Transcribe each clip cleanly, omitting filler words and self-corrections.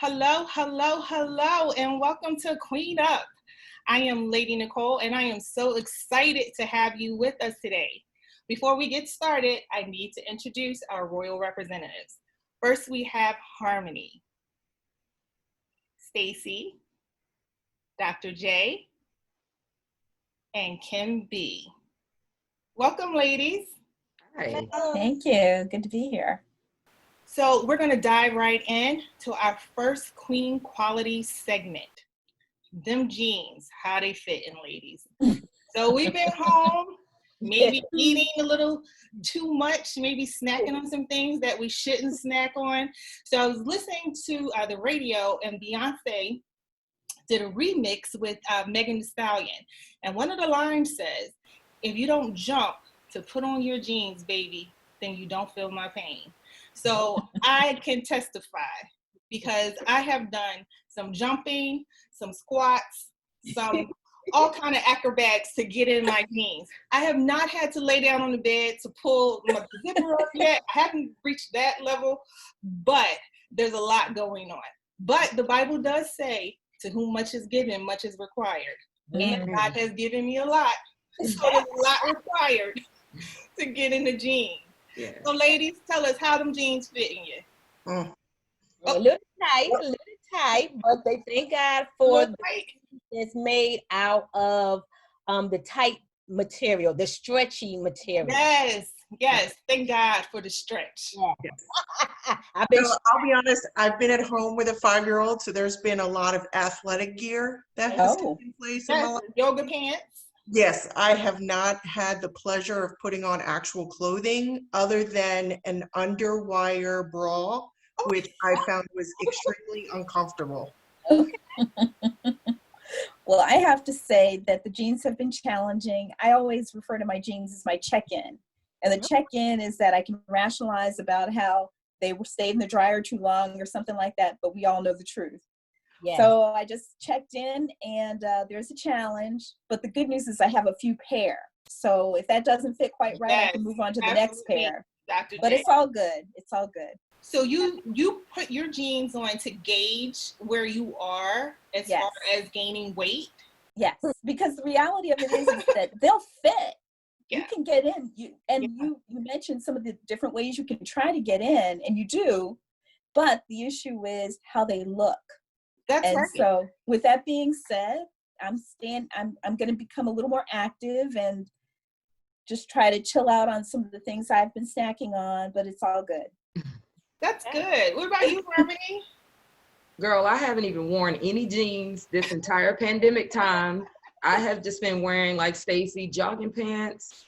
Hello, hello, hello, and welcome to Queen Up. I am Lady Nicole, and I am so excited to have you with us today. Before we get started, I need to introduce our royal representatives. First, we have Harmony, Stacy, Dr. J, and Kim B. Welcome, ladies. Hi. Thank you. Good to be here. So we're going to dive right in to our first Queen Quality segment. Them jeans, how they fit in, ladies. So we've been home, maybe eating a little too much, maybe snacking on some things that we shouldn't snack on. So I was listening to the radio, and Beyonce did a remix with Megan Thee Stallion. And one of the lines says, if you don't jump to put on your jeans, baby, then you don't feel my pain. So I can testify because I have done some jumping, some squats, some all kind of acrobatics to get in my jeans. I have not had to lay down on the bed to pull my zipper up yet. I haven't reached that level, but there's a lot going on. But the Bible does say, to whom much is given, much is required. And God has given me a lot. So there's a lot required to get in the jeans. Yeah. So ladies, tell us how them jeans fit in you. A little tight, but they thank God for it's made out of the tight material, the stretchy material. Yes. Thank God for the stretch. Yeah. I'll be honest, I've been at home with a 5-year-old, so there's been a lot of athletic gear that has taken place in my life. Yoga pants. Yes, I have not had the pleasure of putting on actual clothing other than an underwire bra, which I found was extremely uncomfortable. Well, I have to say that the jeans have been challenging. I always refer to my jeans as my check-in. And the check-in is that I can rationalize about how they were stayed in the dryer too long or something like that, but we all know the truth. Yeah. So I just checked in, and there's a challenge. But the good news is I have a few pair. So if that doesn't fit quite right, I can move on to the next pair. Dr. But J. it's all good. It's all good. So you put your jeans on to gauge where you are as far as gaining weight? Yes, because the reality of it is that they'll fit. Yeah. You can get in. You mentioned some of the different ways you can try to get in, and you do. But the issue is how they look. That's right. So with that being said, I'm going to become a little more active and just try to chill out on some of the things I've been snacking on, but it's all good. That's good. What about you, Harmony? Girl, I haven't even worn any jeans this entire pandemic time. I have just been wearing, like Stacy, jogging pants,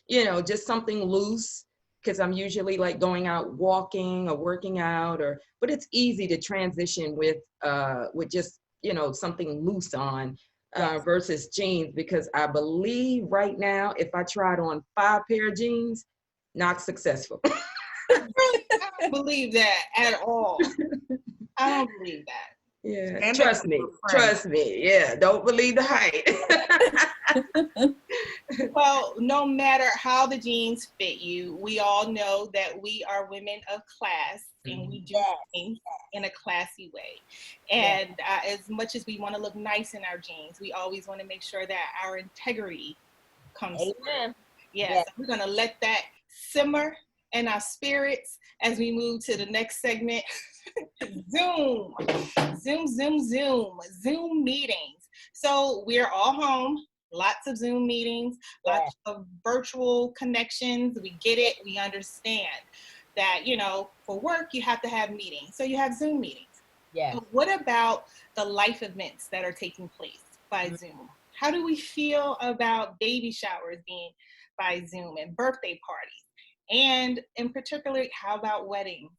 just something loose, because I'm usually like going out walking or working out, but it's easy to transition with just, something loose on versus jeans, because I believe right now, if I tried on 5 pair of jeans, not successful. I don't believe that at all. I don't believe that. Yeah, and trust me. Yeah, don't believe the hype. Well, no matter how the jeans fit you, we all know that we are women of class, and we do things in a classy way. And as much as we want to look nice in our jeans, we always want to make sure that our integrity comes through. Yes. So we're going to let that simmer in our spirits as we move to the next segment. Zoom meetings. So we're all home, lots of Zoom meetings, lots of virtual connections. We get it. We understand that, for work, you have to have meetings. So you have Zoom meetings. Yeah. But what about the life events that are taking place by Zoom? How do we feel about baby showers being by Zoom and birthday parties? And in particular, how about weddings?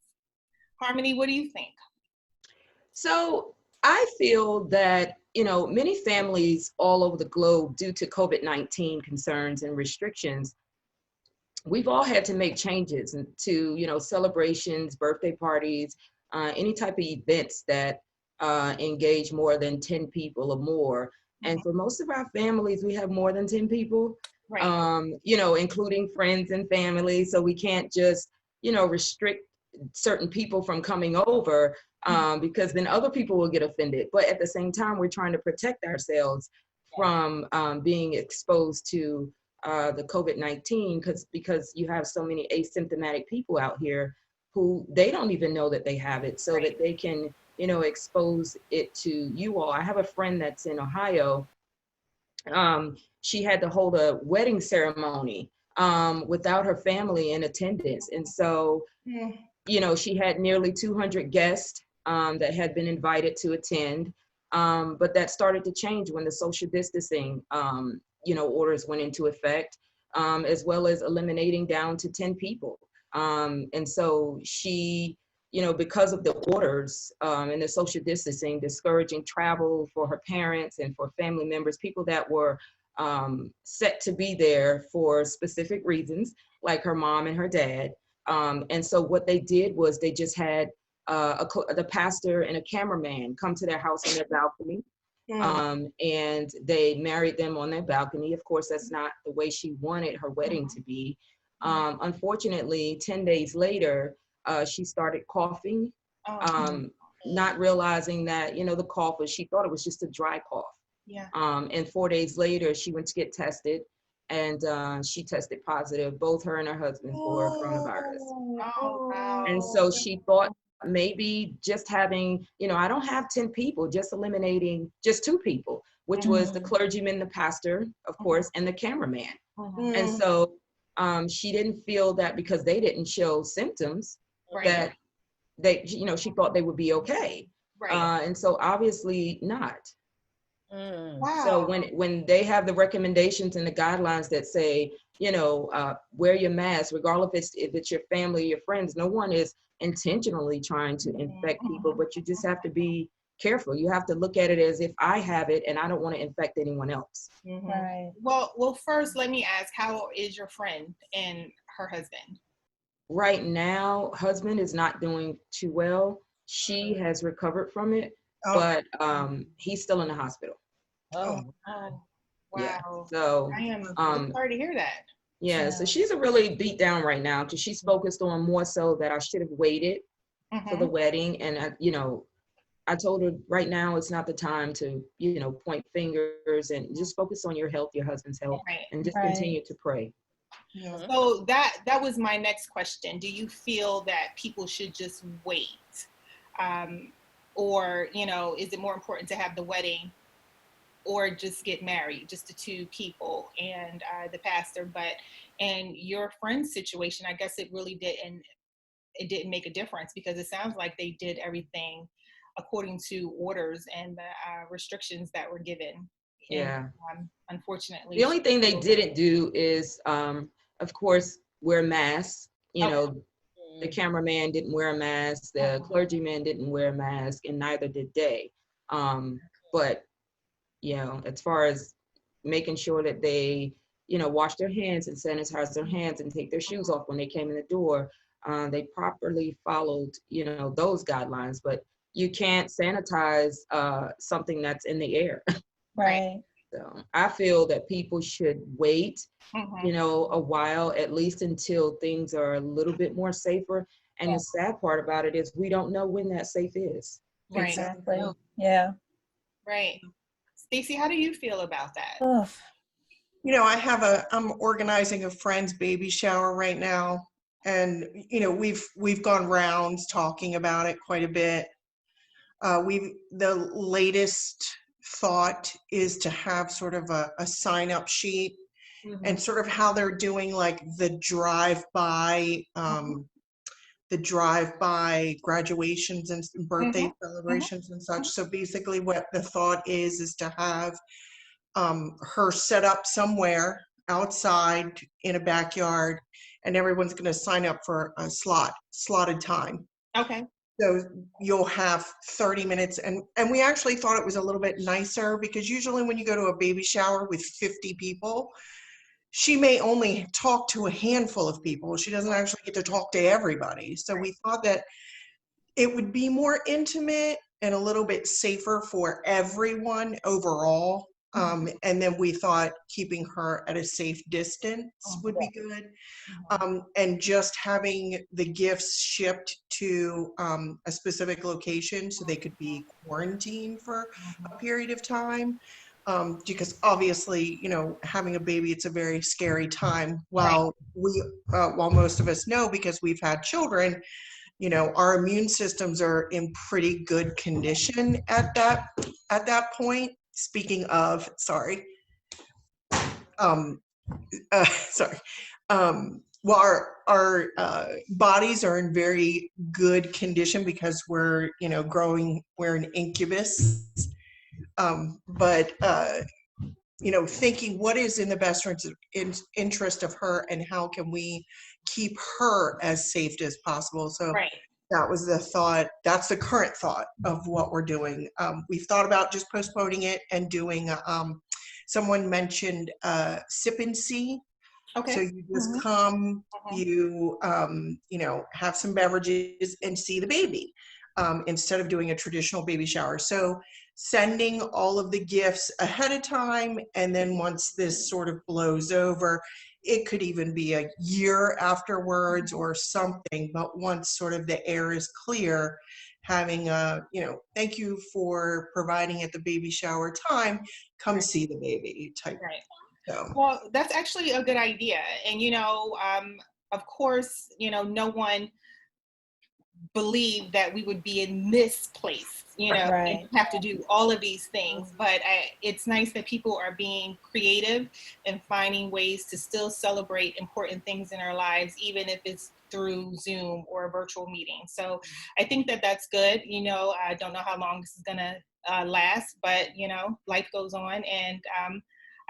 Harmony, what do you think? So I feel that, many families all over the globe, due to COVID-19 concerns and restrictions, we've all had to make changes to, celebrations, birthday parties, any type of events that engage more than 10 people or more. And for most of our families, we have more than 10 people. Right. Including friends and family. So we can't just, restrict certain people from coming over, because then other people will get offended. But at the same time, we're trying to protect ourselves from being exposed to the COVID-19, because you have so many asymptomatic people out here who they don't even know that they have it, so that they can, you know, expose it to you all. I have a friend that's in Ohio. She had to hold a wedding ceremony without her family in attendance. And so, you know, she had nearly 200 guests that had been invited to attend. But that started to change when the social distancing, you know, orders went into effect, as well as eliminating down to 10 people. And so she, you know, because of the orders and the social distancing, discouraging travel for her parents and for family members, people that were set to be there for specific reasons, like her mom and her dad. And so what they did was they just had the pastor and a cameraman come to their house on their balcony. And they married them on their balcony. Of course, that's not the way she wanted her wedding to be. Unfortunately, 10 days later, she started coughing, not realizing that, you know, the cough was, she thought it was just a dry cough. Yeah. And 4 days later, she went to get tested, and she tested positive, both her and her husband, for coronavirus. Oh, wow. And so she thought maybe just having, you know, I don't have 10 people, just eliminating just 2 people, which was the clergyman, the pastor, of course, and the cameraman. And so she didn't feel that because they didn't show symptoms that they, you know, she thought they would be okay. And so obviously not. Wow. So when they have the recommendations and the guidelines that say, you know, wear your mask, regardless if it's your family or your friends, no one is intentionally trying to infect people, but you just have to be careful. You have to look at it as if I have it and I don't want to infect anyone else. Right. Well, first, let me ask, how is your friend and her husband? Right now, husband is not doing too well. She has recovered from it, but he's still in the hospital. Oh, wow. Yeah. So I am sorry to hear that. yeah, so she's a really beat down right now because she's focused on more so that I should have waited for the wedding. And, you know, I told her right now it's not the time to, you know, point fingers, and just focus on your health, your husband's health, and just continue to pray. So that was my next question. Do you feel that people should just wait? Or, you know, is it more important to have the wedding or just get married, just the 2 people and the pastor? But in your friend's situation, I guess it really didn't make a difference, because it sounds like they did everything according to orders and the restrictions that were given. Yeah. And, unfortunately, the only thing they didn't do is, of course, wear masks. You know, the cameraman didn't wear a mask, the clergyman didn't wear a mask, and neither did they. But, you know, as far as making sure that they, you know, wash their hands and sanitize their hands and take their shoes off when they came in the door, they properly followed, you know, those guidelines. But you can't sanitize something that's in the air. Right. So I feel that people should wait, you know, a while, at least until things are a little bit more safer. And the sad part about it is we don't know when that safe is. Right. Exactly. Yeah. Right. Stacey, how do you feel about that? Ugh. You know, I'm organizing a friend's baby shower right now. And, you know, we've gone rounds talking about it quite a bit. The latest thought is to have sort of a sign-up sheet, and sort of how they're doing like the drive-by graduations and birthday celebrations and such. So basically what the thought is to have her set up somewhere outside in a backyard, and everyone's going to sign up for a slotted time. Okay. So you'll have 30 minutes. And we actually thought it was a little bit nicer, because usually when you go to a baby shower with 50 people, she may only talk to a handful of people. She doesn't actually get to talk to everybody. So we thought that it would be more intimate and a little bit safer for everyone overall. And then we thought keeping her at a safe distance would be good. And just having the gifts shipped to a specific location so they could be quarantined for a period of time. Because obviously, you know, having a baby, it's a very scary time. While while most of us know, because we've had children, you know, our immune systems are in pretty good condition at that point. Speaking of, sorry, sorry. Well, our bodies are in very good condition because we're, you know, growing. We're an incubus, but you know, thinking what is in the best interest of her and how can we keep her as safe as possible. So that was the thought. That's the current thought of what we're doing. We've thought about just postponing it and doing, someone mentioned sip and see. Okay. So you just come, you know, have some beverages and see the baby instead of doing a traditional baby shower. So sending all of the gifts ahead of time, and then once this sort of blows over, it could even be a year afterwards or something. But once sort of the air is clear, having a, you know, thank you for providing at the baby shower time, come see the baby type. So. Well, that's actually a good idea. And, you know, of course, you know, no one believed that we would be in this place, you know, and have to do all of these things. But it's nice that people are being creative and finding ways to still celebrate important things in our lives, even if it's through Zoom or a virtual meeting. So I think that that's good. You know, I don't know how long this is going to last, but, you know, life goes on. And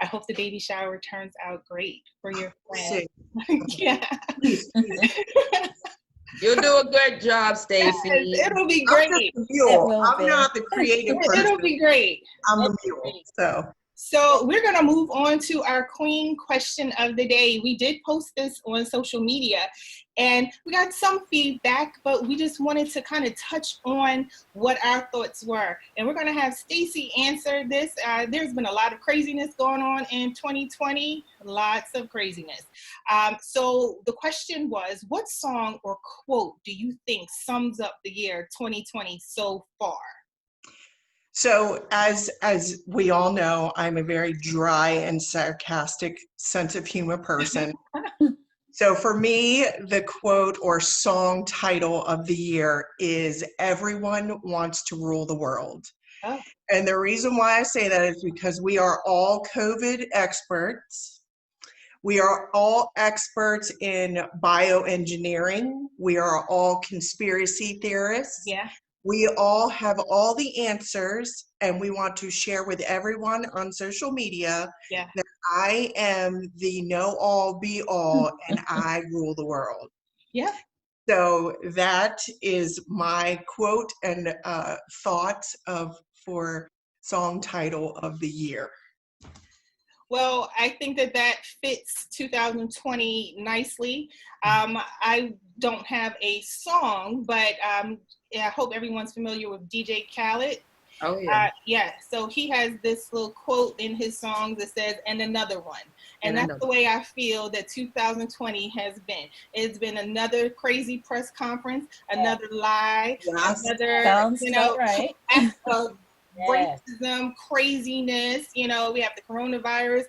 I hope the baby shower turns out great for your friend. Yeah. You'll do a good job, Stacy. Yes, it'll be great. I'm not the creative person. It'll be great. I'm the mule. So we're going to move on to our queen question of the day. We did post this on social media and we got some feedback, but we just wanted to kind of touch on what our thoughts were. And we're going to have Stacy answer this. There's been a lot of craziness going on in 2020, lots of craziness. So the question was, what song or quote do you think sums up the year 2020 so far? So as we all know, I'm a very dry and sarcastic sense of humor person. So for me, the quote or song title of the year is "Everyone Wants to Rule the World." Oh. And the reason why I say that is because we are all COVID experts. We are all experts in bioengineering. We are all conspiracy theorists. Yeah. We all have all the answers, and we want to share with everyone on social media that I am the know-all, be-all, and I rule the world. Yeah. So that is my quote and thought for song title of the year. Well, I think that fits 2020 nicely. I don't have a song, but I hope everyone's familiar with DJ Khaled. Oh, yeah. Yeah, so he has this little quote in his songs that says, "And another one." And that's the way I feel that 2020 has been. It's been another crazy press conference, another lie, another, sounds you know, right. act of racism, craziness. You know, we have the coronavirus,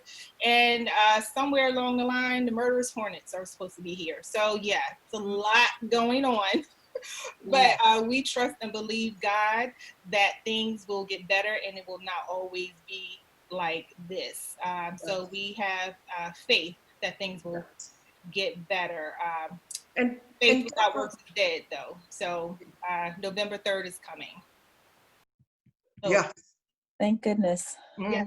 and somewhere along the line, the murderous hornets are supposed to be here. So yeah, it's a lot going on. But we trust and believe God that things will get better and it will not always be like this. So we have faith that things will get better. And faith without works is dead, though. So November 3rd is coming. So, yeah. Thank goodness. Yeah,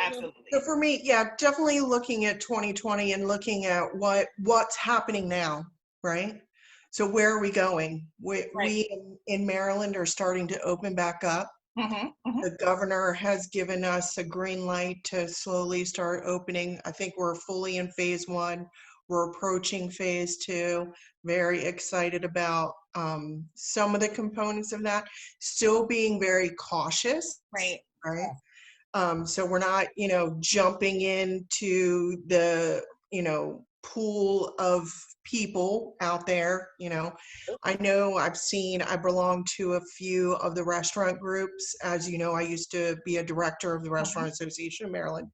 absolutely. So for me, definitely looking at 2020 and looking at what's happening now, right? So where are we going? We in Maryland are starting to open back up. The governor has given us a green light to slowly start opening. I think we're fully in phase 1. We're approaching phase 2. Very excited about some of the components of that. Still being very cautious. Right. So we're not, jumping into the, pool of people out there. I know I belong to a few of the restaurant groups. As you know, I used to be a director of the Restaurant Association of Maryland.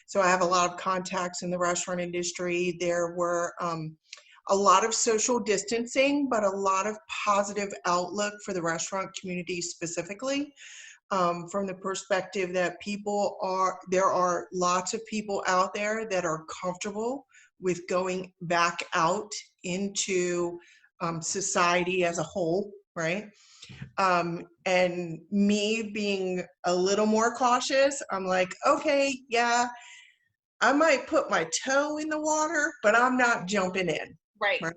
So I have a lot of contacts in the restaurant industry. There were a lot of social distancing, but a lot of positive outlook for the restaurant community specifically. From the perspective that there are lots of people out there that are comfortable with going back out into society as a whole, right? And me being a little more cautious, I'm like, okay, yeah, I might put my toe in the water, but I'm not jumping in. Right. Right.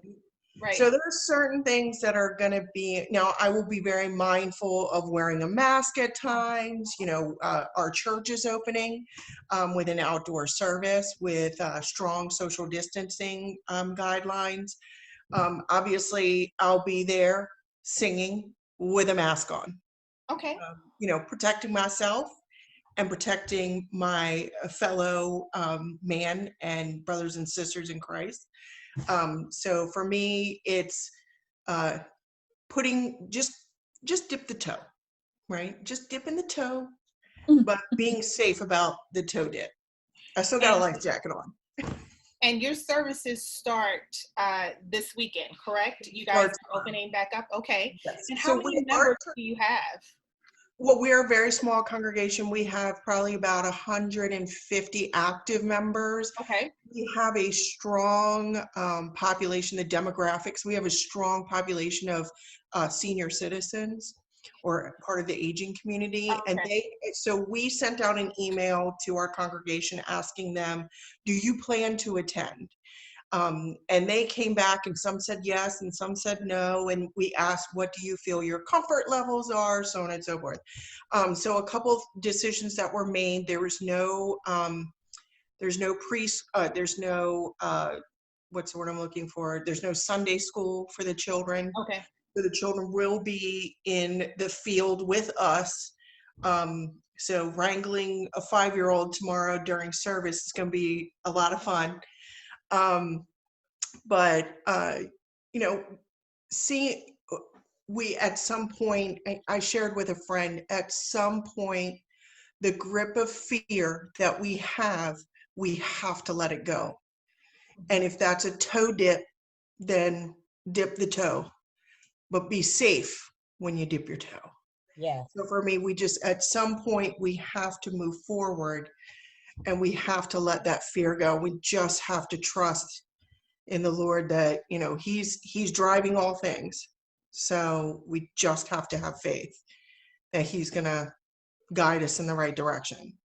Right. So there are certain things that are going to be, now I will be very mindful of wearing a mask at times. Our church is opening with an outdoor service with strong social distancing guidelines. Obviously, I'll be there singing with a mask on, Okay. protecting myself and protecting my fellow man and brothers and sisters in Christ. So for me, it's putting just dip the toe, right? Just dipping the toe, but being safe about the toe dip. I still got a life jacket on. And your services start this weekend, correct? You guys are opening back up? Okay. Yes. And how many members do you have? Well, we're a very small congregation. We have probably about 150 active members. Okay. We have a strong population, the demographics. We have a strong population of senior citizens or part of the aging community. Okay. And so we sent out an email to our congregation asking them, do you plan to attend? And they came back and some said yes and some said no. And we asked, what do you feel your comfort levels are? So on and so forth. So a couple of decisions that were made. There's no what's the word I'm looking for? There's no Sunday school for the children. Okay. So the children will be in the field with us. So wrangling a 5-year-old tomorrow during service is going to be a lot of fun. But we at some point, I shared with a friend, at some point, the grip of fear that we have to let it go. And if that's a toe dip, then dip the toe, but be safe when you dip your toe. Yeah. So for me, at some point, we have to move forward and we have to let that fear go. We just have to trust in the Lord that, he's driving all things. So we just have to have faith that he's going to guide us in the right direction.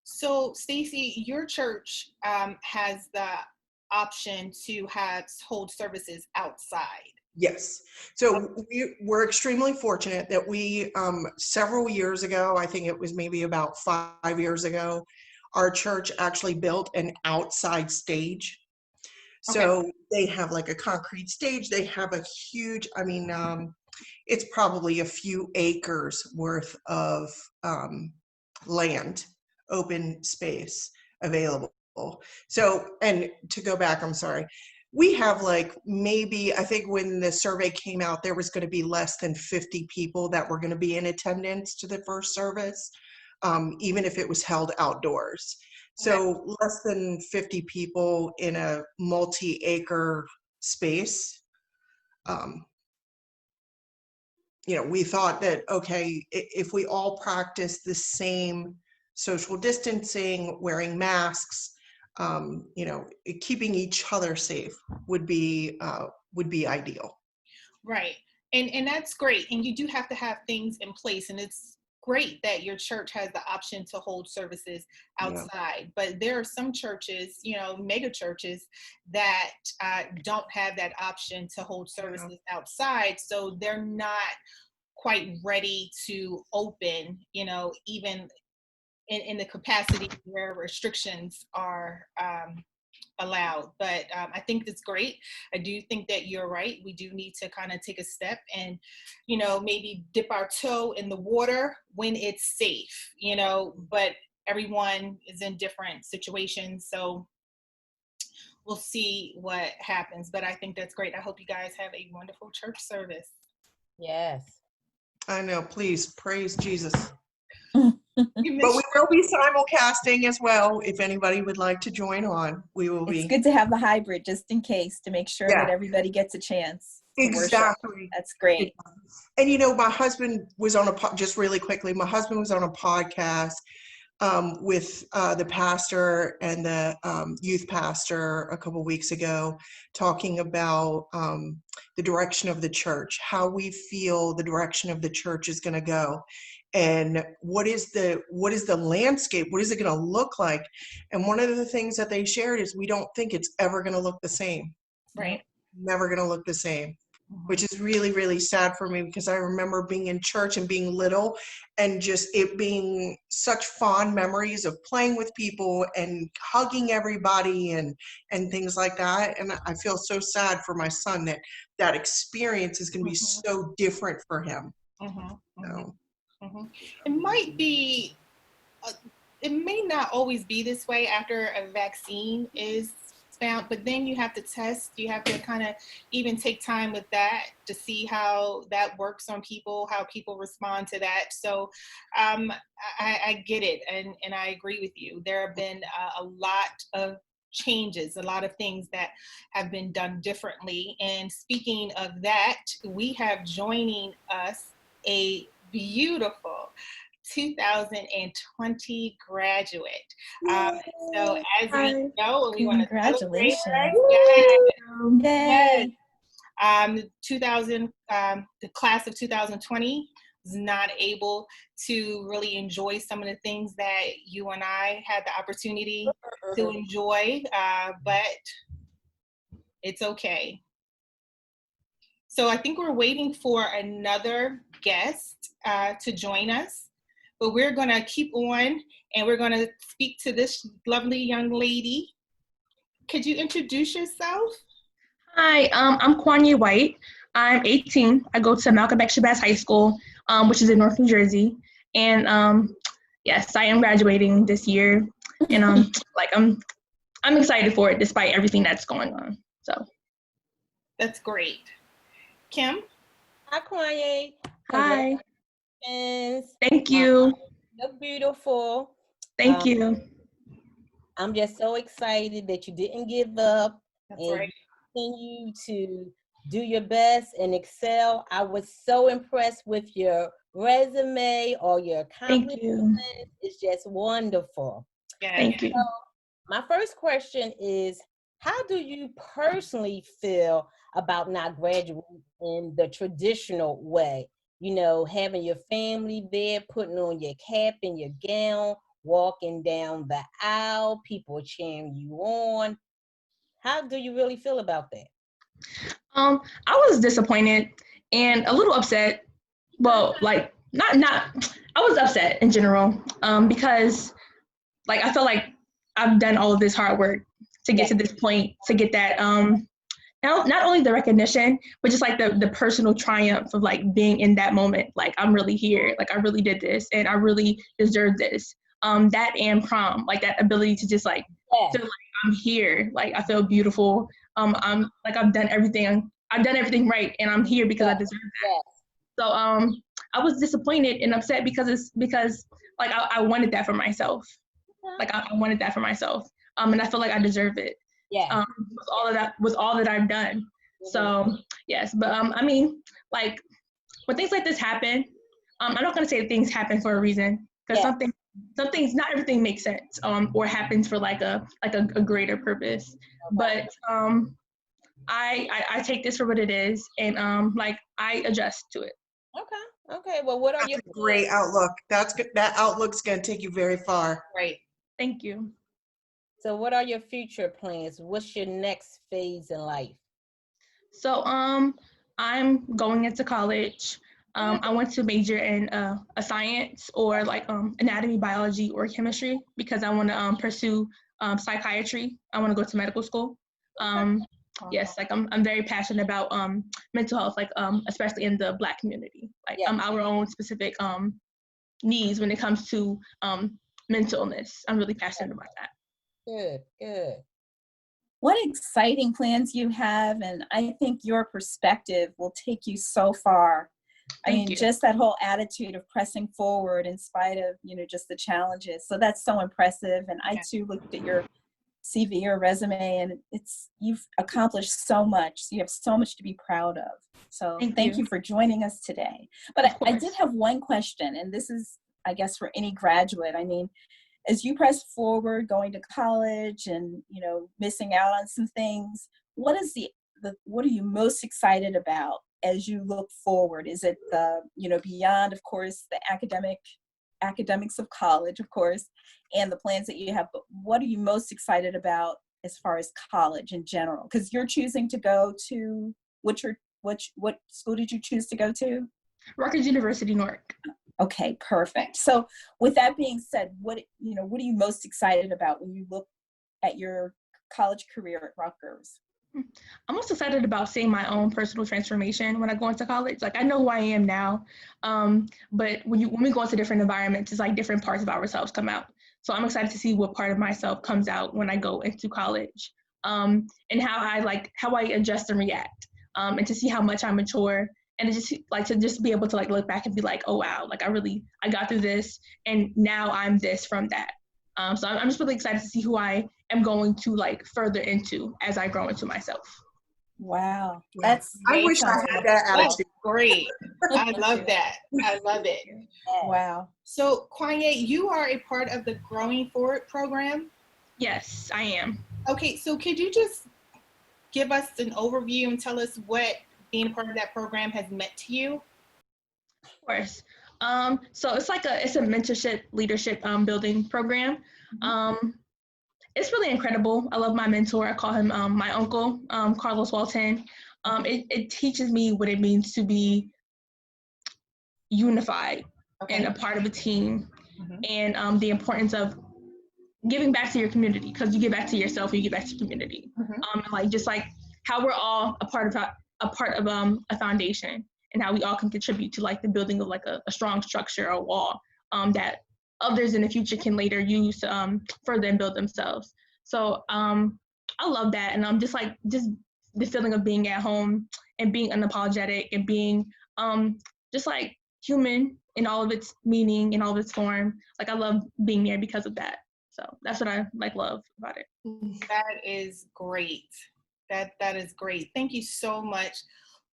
So Stacy, your church has the option to hold services outside. Yes. So we're extremely fortunate that we, several years ago, I think it was maybe about 5 years ago, our church actually built an outside stage. So They have like a concrete stage. They have a huge, it's probably a few acres worth of land, open space available. So, and to go back, I'm sorry, we have maybe, I think when the survey came out, there was going to be less than 50 people that were going to be in attendance to the first service, even if it was held outdoors. So less than 50 people in a multi-acre space. We thought that, okay, if we all practice the same social distancing, wearing masks, keeping each other safe would be ideal. Right. And that's great. And you do have to have things in place. And it's great that your church has the option to hold services outside. Yeah. But there are some churches, mega churches that don't have that option to hold services outside. So they're not quite ready to open, even in the capacity where restrictions are allowed. But I think that's great. I do think that you're right. We do need to kind of take a step and, maybe dip our toe in the water when it's safe, but everyone is in different situations. So we'll see what happens. But I think that's great. I hope you guys have a wonderful church service. Yes. I know, please, praise Jesus. You But we missed- will be simulcasting as well. If anybody would like to join on, we will It's be. good to have the hybrid just in case to make sure Yeah. that everybody gets a chance to worship. Exactly. That's great. And my husband was on just really quickly, my husband was on a podcast with the pastor and the youth pastor a couple weeks ago, talking about the direction of the church, how we feel the direction of the church is going to go, and what is the landscape, what is it going to look like. And one of the things that they shared is we don't think it's ever going to look the same. Right. Never going to look the same. Which is really, really sad for me, because I remember being in church and being little and just it being such fond memories of playing with people and hugging everybody and things like that. And I feel so sad for my son that experience is going to be so different for him. So. It might be, it may not always be this way after a vaccine is found, but then you have to test, you have to kind of even take time with that to see how that works on people, how people respond to that. So I get it, and I agree with you. There have been a lot of changes, a lot of things that have been done differently. And speaking of that, we have joining us a beautiful 2020 graduate. So as we know, we want to celebrate her. Yay. The class of 2020 was not able to really enjoy some of the things that you and I had the opportunity to enjoy, but it's okay. So I think we're waiting for another guest to join us. But we're going to keep on, and we're going to speak to this lovely young lady. Could you introduce yourself? Hi, I'm Quan-Ye White. I'm 18. I go to Malcolm X Shabazz High School, which is in North New Jersey. And yes, I am graduating this year, and I'm excited for it despite everything that's going on. So that's great. Kim? Hi, Quan-Ye. Hi. Thank you. You look beautiful. Thank you. I'm just so excited that you didn't give up. That's right. Continue to do your best and excel. I was so impressed with your resume or your accomplishments. Thank you. It's just wonderful. Yeah. Thank you. So my first question is, how do you personally feel about not graduating in the traditional way? Having your family there, putting on your cap and your gown, walking down the aisle, people cheering you on. How do you really feel about that? I was disappointed and a little upset. Well, I was upset in general, because I feel like I've done all of this hard work to get to this point, to get that, not only the recognition, but just the personal triumph of being in that moment. I'm really here. I really did this and I really deserve this. That and prom, that ability to just feel I'm here. I feel beautiful. I've done everything right and I'm here because I deserve that. So I was disappointed and upset because I wanted that for myself. I wanted that for myself. And I feel like I deserve it. Yeah. With all that I've done. So yes, but when things like this happen, I'm not gonna say things happen for a reason, because some things, not everything makes sense, or happens for a greater purpose. But I take this for what it is, and I adjust to it. Okay. Well, what are That's a great outlook. That's good. That outlook's gonna take you very far. Right. Thank you. So what are your future plans? What's your next phase in life? So I'm going into college. I want to major in a science or anatomy, biology, or chemistry, because I want to pursue psychiatry. I want to go to medical school. Yes, I'm very passionate about mental health, especially in the Black community, our own specific needs when it comes to mentalness. I'm really passionate about that. Good, good. What exciting plans you have, and I think your perspective will take you so far. I Thank mean, you. just that whole attitude of pressing forward in spite of, just the challenges. So that's so impressive. And I too looked at your CV or resume, and you've accomplished so much. So you have so much to be proud of. So thank you for joining us today. But I did have one question, and this is, I guess, for any graduate. I mean, as you press forward, going to college and, missing out on some things, what are you most excited about as you look forward? Is it beyond, of course, the academics of college, of course, and the plans that you have, but what are you most excited about as far as college in general? Because you're choosing to go to, what school did you choose to go to? Rutgers University, Newark. Okay, perfect. So with that being said, what are you most excited about when you look at your college career at Rutgers? I'm most excited about seeing my own personal transformation when I go into college. Like, I know who I am now, but when we go into different environments, it's like different parts of ourselves come out. So I'm excited to see what part of myself comes out when I go into college, and how I adjust and react, and to see how much I mature, and to just be able to look back and be like, oh wow, I got through this, and now I'm this from that. So I'm just really excited to see who I am going to further into as I grow into myself. Wow, I wish I had that attitude. That's great. I love that. I love it. Wow. So Quan-Ye, you are a part of the Growing Forward program? Yes, I am. Okay, so could you just give us an overview and tell us what being a part of that program has meant to you? Of course. So it's a mentorship leadership building program. It's really incredible. I love my mentor. I call him my uncle, Carlos Walton. It teaches me what it means to be unified and a part of a team, and the importance of giving back to your community, because you give back to yourself, you give back to your community. And how we're all a part of a foundation, and how we all can contribute to the building of a strong structure or wall that others in the future can later use to further and build themselves. So I love that, and just the feeling of being at home and being unapologetic and being human in all of its meaning, in all of its form. I love being there because of that. So that's what I love about it. That is great. That is great. Thank you so much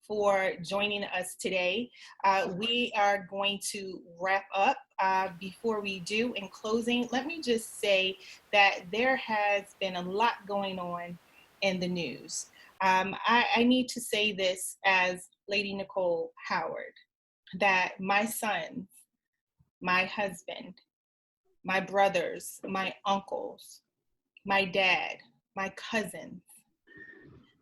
for joining us today. We are going to wrap up. Before we do, in closing, let me just say that there has been a lot going on in the news. I need to say this as Lady Nicole Howard, that my sons, my husband, my brothers, my uncles, my dad, my cousins,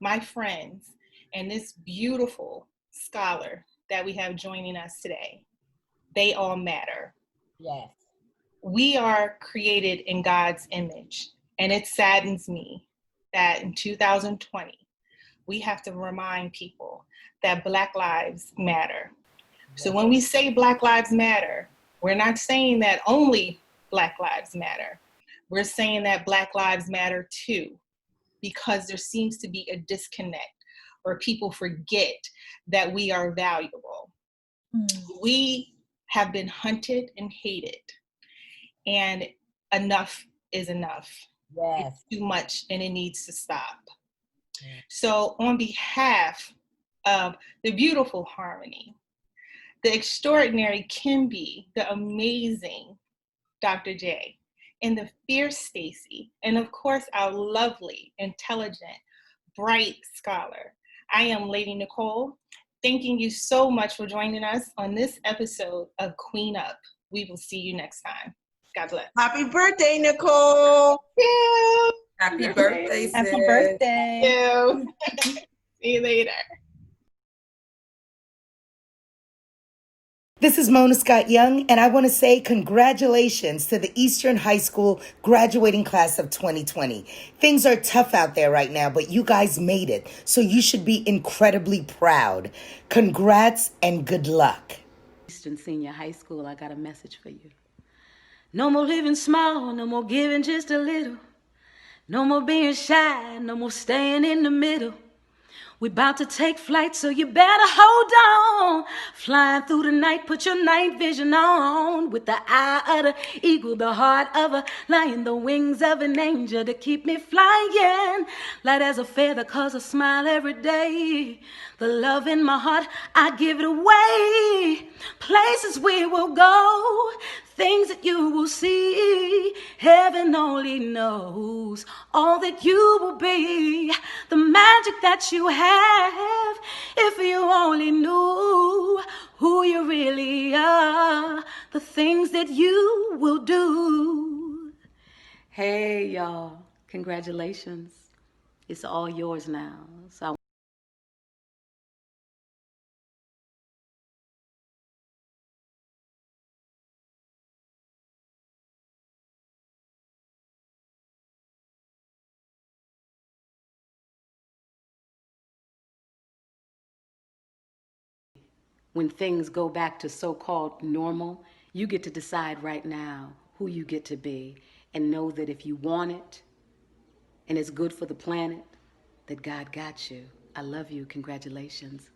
my friends, and this beautiful scholar that we have joining us today, they all matter. Yes. We are created in God's image, and it saddens me that in 2020, we have to remind people that Black lives matter. So when we say Black lives matter, we're not saying that only Black lives matter. We're saying that Black lives matter too, because there seems to be a disconnect, or people forget that we are valuable. We have been hunted and hated, and enough is enough. Yes. It's too much, and it needs to stop. So on behalf of the beautiful Harmony, the extraordinary Kimby, the amazing Dr. J, and the fierce Stacy, and of course our lovely, intelligent, bright scholar, I am Lady Nicole, thanking you so much for joining us on this episode of Queen Up. We will see you next time. God bless. Happy birthday, Nicole. Yeah. Happy birthday, sis. Happy birthday. Thank you. See you later. This is Mona Scott Young, and I want to say congratulations to the Eastern High School graduating class of 2020. Things are tough out there right now, but you guys made it, so you should be incredibly proud. Congrats and good luck. Eastern Senior High School, I got a message for you. No more living small, no more giving just a little. No more being shy, no more staying in the middle. We about to take flight, so you better hold on. Flying through the night, put your night vision on. With the eye of the eagle, the heart of a lion, the wings of an angel to keep me flying. Light as a feather, cause I smile every day. The love in my heart, I give it away. Places we will go, things that you will see. Heaven only knows all that you will be. The magic that you have, if you only knew who you really are. The things that you will do. Hey, y'all. Congratulations. It's all yours now. So when things go back to so-called normal, you get to decide right now who you get to be, and know that if you want it and it's good for the planet, that God got you. I love you. Congratulations.